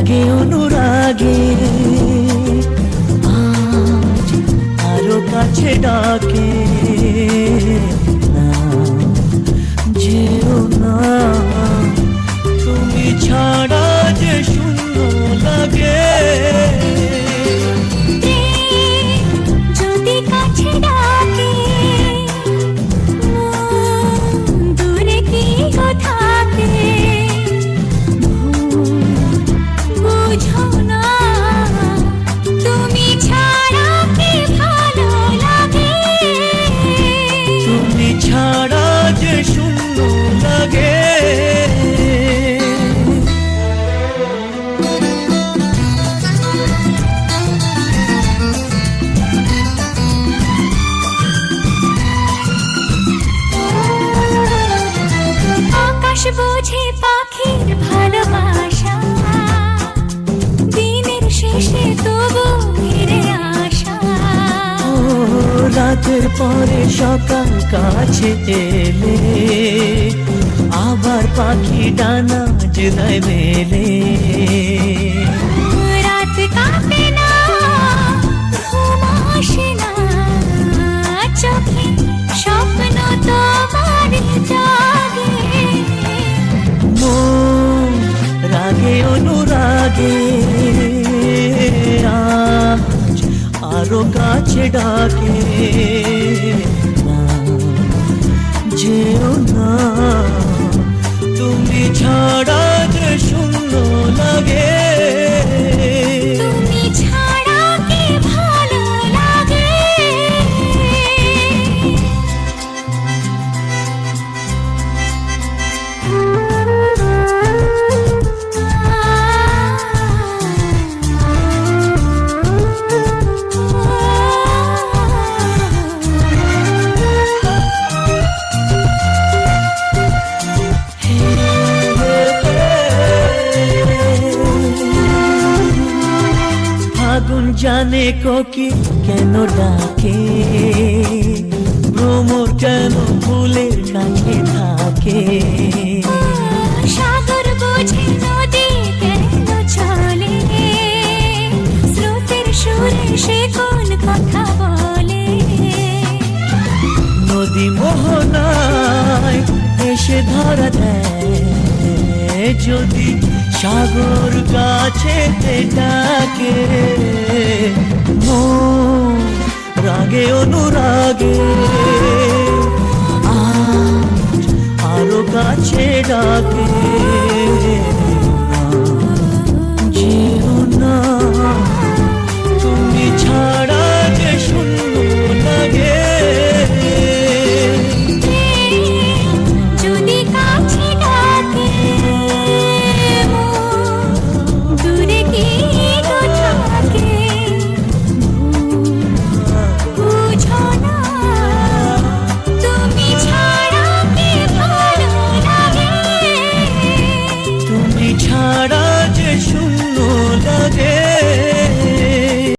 রাগে অনুরাগে আজ আরো কাছে ডাকে না, যেও না তুমি ছাড়া যে শূন্য লাগে। যদি কাছে ডাকে দূরে কি থাকে বুঝো না, তুমি ছাড়া কি ভালো লাগে। তুমি ছাড়া যে শূন্য লাগে। আকাশ বোঝে পাখির ভালোবাসা, দিনের শেষে তবু ফিরে আসা। রাতের পরে সকাল কাছে এলে আবার পাখি ডানা জেলায় মেলে। রাত কাটে না, ঘুম আসে না, চোখে স্বপ্ন তোমার জাগে। মন রাগে অনুরাগে আজ আরো কাছে ডাকে না, যেও না তুমি ছাড়া যে শূন্য লাগে। তুমি ছাড়া কি ভালো লাগে। ফাগুন জানে কোকিল কেন ডাকে, ভ্রমর কেন ফুলের কাছে থাকে। সাগর বোঝে নদী কেন চলে, স্রোতের সুরে সে কোন কথা বলে। নদী মোহনায় এসে ধরা দেয় যদি সাগর কাছে ডাকে। মন রাগে অনুরাগে আজ আরো কাছে ডাকে।